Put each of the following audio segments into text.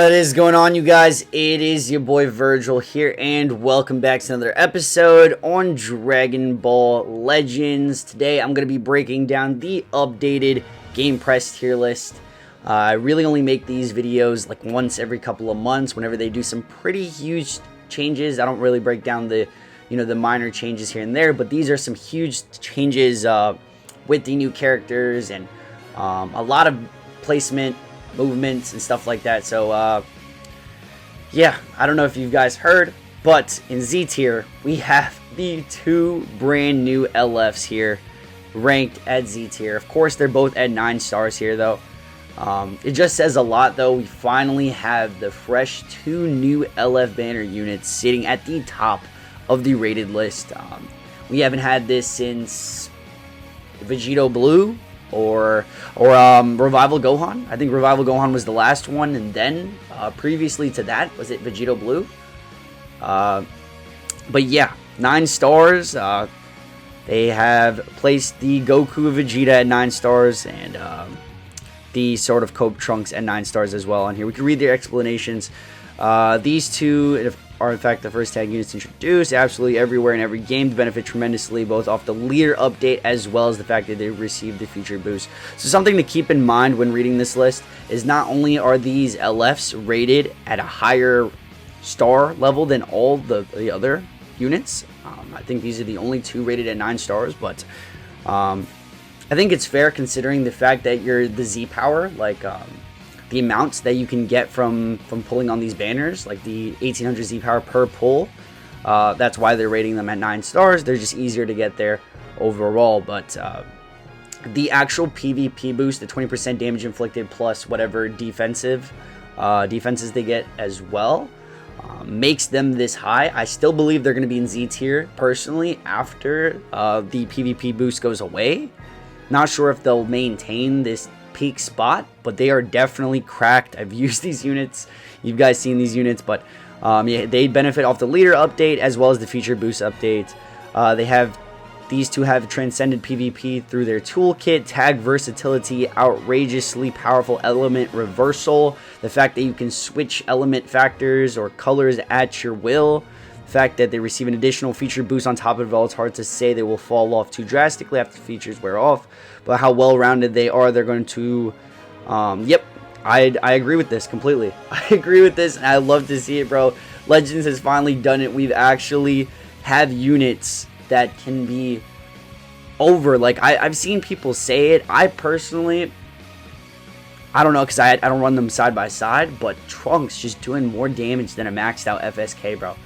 What is going on, you guys? It is your boy Vergil here, and welcome back to another episode on Dragon Ball Legends. Today, I'm going to be breaking down the updated GamePress tier list. I really only make these videos like once every couple of months whenever they do some pretty huge changes. I don't really break down the, the minor changes here and there, but these are some huge changes with the new characters and a lot of placement, movements and stuff like that. So yeah, I don't know if you guys heard, but in Z tier we have the two brand new LFs here ranked at Z tier. Of course, they're both at 9 stars here though. It just says a lot though. We finally have the fresh 2 new LF banner units sitting at the top of the rated list. We haven't had this since Vegeta Blue or Revival Gohan. I think Revival Gohan was the last one, and then previously to that, was it Vegeta Blue? But yeah, 9 stars. They have placed the Goku Vegeta at 9 stars, and the sort of Cope Trunks at 9 stars as well on here. We can read their explanations. These two are in fact the first tag units introduced absolutely everywhere in every game to benefit tremendously both off the leader update as well as the fact that they received the feature boost. So something to keep in mind when reading this list is not only are these LFs rated at a higher star level than all the other units. I think these are the only 2 rated at 9 stars, but I think it's fair considering the fact that you're the Z power, like the amounts that you can get from pulling on these banners, like the 1800 Z power per pull. That's why they're rating them at 9 stars. They're just easier to get there overall. But the actual PvP boost, the 20% damage inflicted plus whatever defenses they get as well, makes them this high. I still believe they're going to be in Z tier personally after the PvP boost goes away. Not sure if they'll maintain this peak spot, but they are definitely cracked. I've used these units, you guys seen these units, but yeah, they benefit off the leader update as well as the feature boost update. These two have transcended PvP through their toolkit, tag versatility, outrageously powerful element reversal, the fact that you can switch element factors or colors at your will, the fact that they receive an additional feature boost on top of it all. It's hard to say they will fall off too drastically after the features wear off, but how well-rounded they are, they're going to, yep, I agree with this completely. I agree with this, and I love to see it, bro. Legends has finally done it. We've actually have units that can be over. Like, I've seen people say it. I personally, I don't know, because I don't run them side by side, but Trunks just doing more damage than a maxed out FSK, bro.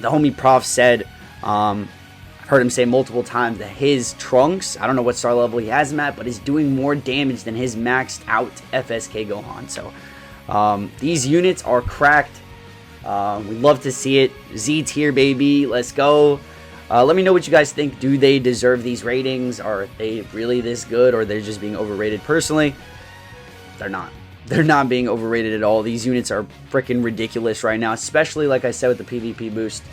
The homie Prof said, I've heard him say multiple times that his Trunks, I don't know what star level he has him at, but is doing more damage than his maxed out FSK Gohan. So these units are cracked. We love to see it. Z tier, baby. Let's go. Let me know what you guys think. Do they deserve these ratings? Are they really this good, or they're just being overrated? Personally, they're not. They're not being overrated at all. These units are freaking ridiculous right now, especially like I said with the PvP boost.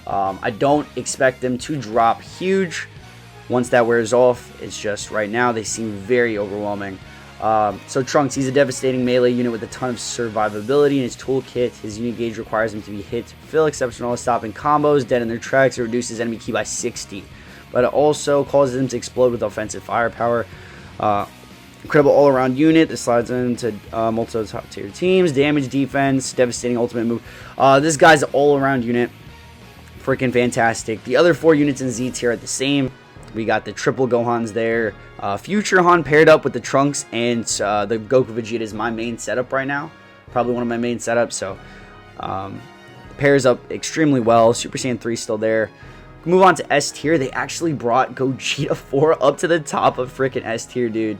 I don't expect them to drop huge once that wears off. It's just right now they seem very overwhelming. So Trunks, he's a devastating melee unit with a ton of survivability in his toolkit. His unit gauge requires him to be hit to fill, exceptional at stopping combos, dead in their tracks. It reduces enemy ki by 60, but it also causes them to explode with offensive firepower. Incredible all-around unit. This slides into multiple top-tier teams. Damage, defense, devastating ultimate move. This guy's an all-around unit. Freaking fantastic. The other 4 units in Z tier are the same. We got the triple Gohans there. Future Han paired up with the Trunks, and the Goku Vegeta is my main setup right now. Probably one of my main setups, so pairs up extremely well. Super Saiyan 3 still there. Move on to S tier. They actually brought Gogeta 4 up to the top of freaking S tier, dude.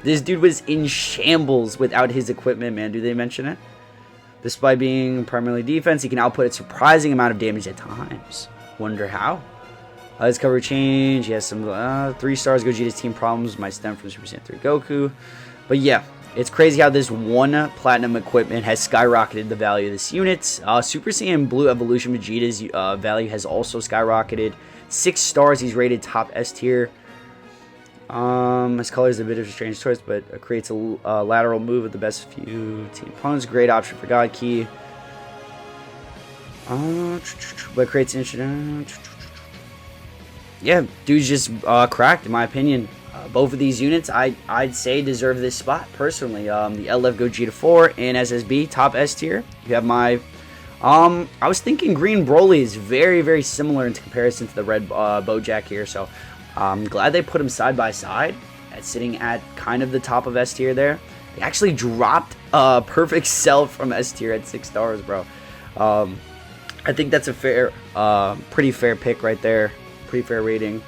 This dude was in shambles without his equipment, man. Do they mention it? Despite being primarily defense, he can output a surprising amount of damage at times. Wonder how? His cover change. He has some 3 stars. Gogeta's team problems might stem from Super Saiyan 3 Goku. But yeah, it's crazy how this one platinum equipment has skyrocketed the value of this unit. Super Saiyan Blue Evolution Vegeta's value has also skyrocketed. 6 stars. He's rated top S tier. His color is a bit of a strange choice, but creates a lateral move with the best few team opponents. Great option for God Key. But creates instant. Yeah, dude's just cracked in my opinion. Both of these units, I'd say deserve this spot personally. The LF Gogeta 4 and SSB top S tier. You have my. I was thinking Green Broly is very, very similar in comparison to the red Bojack here, so I'm glad they put them side by side, sitting at kind of the top of S tier there. They actually dropped Perfect Cell from S tier at 6 stars, bro. I think that's a fair, pretty fair pick right there. Pretty fair rating.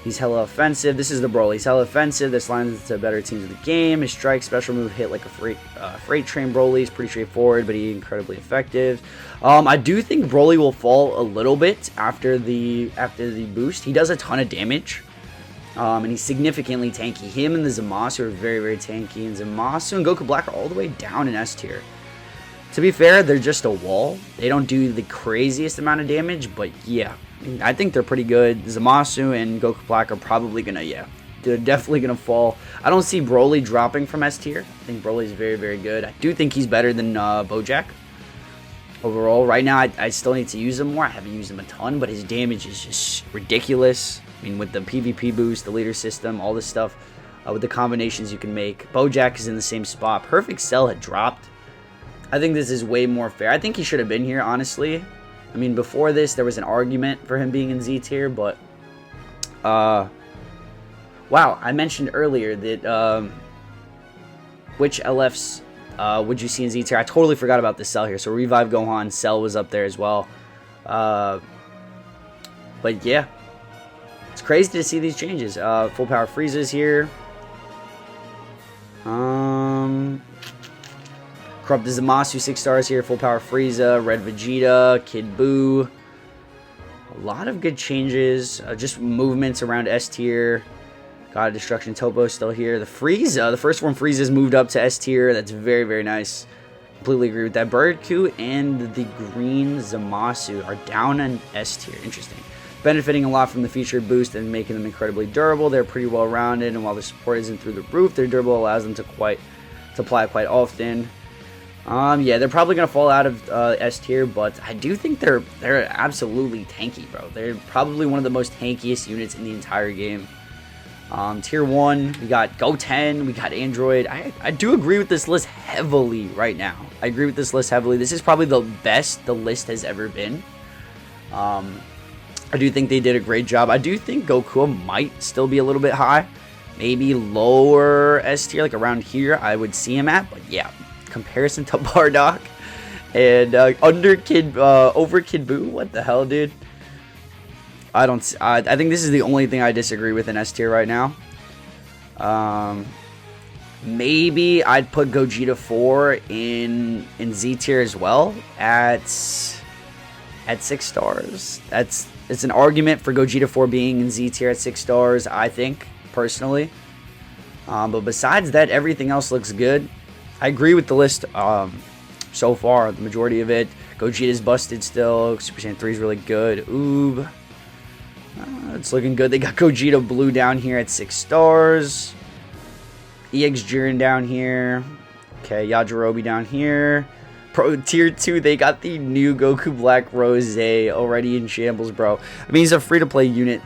He's hella offensive. This is the Broly. He's hella offensive. This lines to better teams of the game. His strike special move hit like a freight train Broly. He's pretty straightforward, but he's incredibly effective. I do think Broly will fall a little bit after the boost. He does a ton of damage, and he's significantly tanky. Him and the Zamasu are very, very tanky, and Zamasu and Goku Black are all the way down in S tier. To be fair, they're just a wall. They don't do the craziest amount of damage, but yeah. I think they're pretty good. Zamasu and Goku Black are probably gonna, they're definitely gonna fall. I don't see Broly dropping from S tier. I think Broly's very, very good. I do think he's better than Bojack overall. Right now, I still need to use him more. I haven't used him a ton, but his damage is just ridiculous. I mean, with the PvP boost, the leader system, all this stuff, with the combinations you can make. Bojack is in the same spot. Perfect Cell had dropped. I think this is way more fair. I think he should have been here, honestly. I mean, before this, there was an argument for him being in Z tier, but wow, I mentioned earlier that which LFs would you see in Z tier? I totally forgot about the Cell here. So Revive Gohan, Cell was up there as well. But yeah, it's crazy to see these changes. Full power Frieza's here. Corrupted Zamasu 6 stars here. Full power Frieza, Red Vegeta, Kid Buu. A lot of good changes. Just movements around S tier. God of Destruction Topo still here. The Frieza, the first form Frieza's moved up to S tier. That's very, very nice. Completely agree with that. Birdku and the green Zamasu are down in S tier. Interesting. Benefiting a lot from the feature boost and making them incredibly durable. They're pretty well rounded, and while the support isn't through the roof, their durable allows them to apply quite often. Yeah, they're probably gonna fall out of S tier, but I do think they're absolutely tanky, bro. They're probably one of the most tankiest units in the entire game. Tier 1, we got Goten, we got Android. I do agree with this list heavily right now. I agree with this list heavily. This is probably the best the list has ever been. I do think they did a great job. I do think Goku might still be a little bit high. Maybe lower S tier, like around here, I would see him at, but yeah. Comparison to Bardock and over Kid Buu. What the hell, dude? I think this is the only thing I disagree with in S tier right now. Maybe I'd put Gogeta 4 in Z tier as well at 6 stars. It's an argument for Gogeta 4 being in Z tier at 6 stars, I think, personally. But besides that, everything else looks good. I agree with the list so far, the majority of it. Gogeta's busted still. Super Saiyan 3 is really good. Oob. It's looking good. They got Gogeta Blue down here at 6 stars. EX Jiren down here. Okay, Yajirobe down here. Pro Tier 2, they got the new Goku Black Rose already in shambles, bro. I mean, he's a free-to-play unit.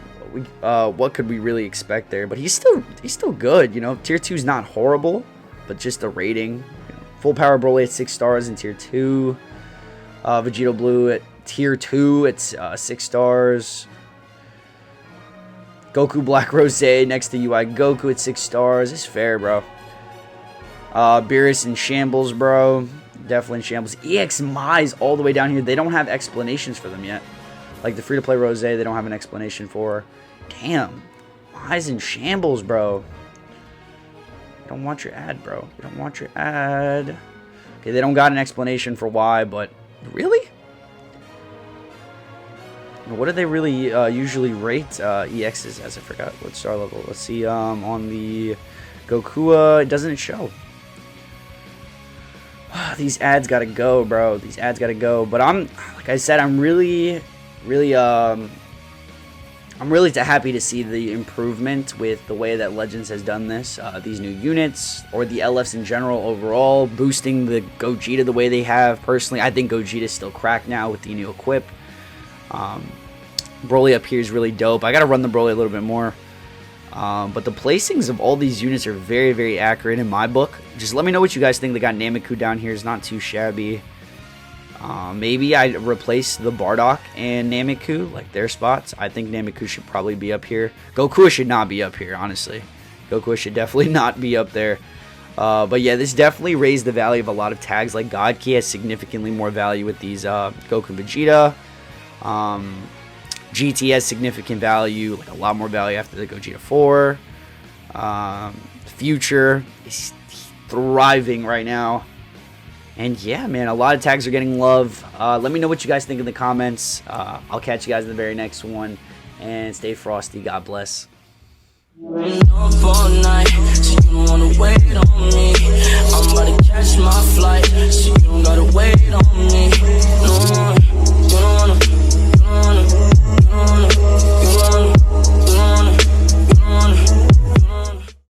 What could we really expect there? But he's still good, you know. Tier 2 is not horrible. But just the rating, full power Broly at 6 stars in tier 2. Vegeta Blue at tier 2, it's 6 stars. Goku Black Rose next to UI Goku at 6 stars. It's fair, bro. Beerus in shambles, bro. Definitely in shambles. EX Mai's all the way down here. They don't have explanations for them yet. Like the free-to-play Rose, they don't have an explanation for. Damn. Mai's in shambles, bro. Don't want your ad, bro. You don't want your ad. Okay, they don't got an explanation for why, but really? What do they really usually rate EXs as? I forgot what star level. Let's see. On the Goku, it doesn't show. These ads gotta go, bro. These ads gotta go. But like I said, I'm really I'm really happy to see the improvement with the way that Legends has done this. These new units, or the LFs in general overall, boosting the Gogeta the way they have. Personally, I think Gogeta is still cracked now with the new equip. Broly up here is really dope. I got to run the Broly a little bit more. But the placings of all these units are very, very accurate in my book. Just let me know what you guys think. They got Nameku down here. It's not too shabby. Maybe I replace the Bardock and Nameku, like their spots. I think Nameku should probably be up here. Goku should not be up here, honestly. Goku should definitely not be up there. But yeah, this definitely raised the value of a lot of tags. Like God Key has significantly more value with these Goku and Vegeta. GT has significant value, like a lot more value after the Gogeta 4. Future is thriving right now. And yeah, man, a lot of tags are getting love. Let me know what you guys think in the comments. I'll catch you guys in the very next one. And stay frosty. God bless.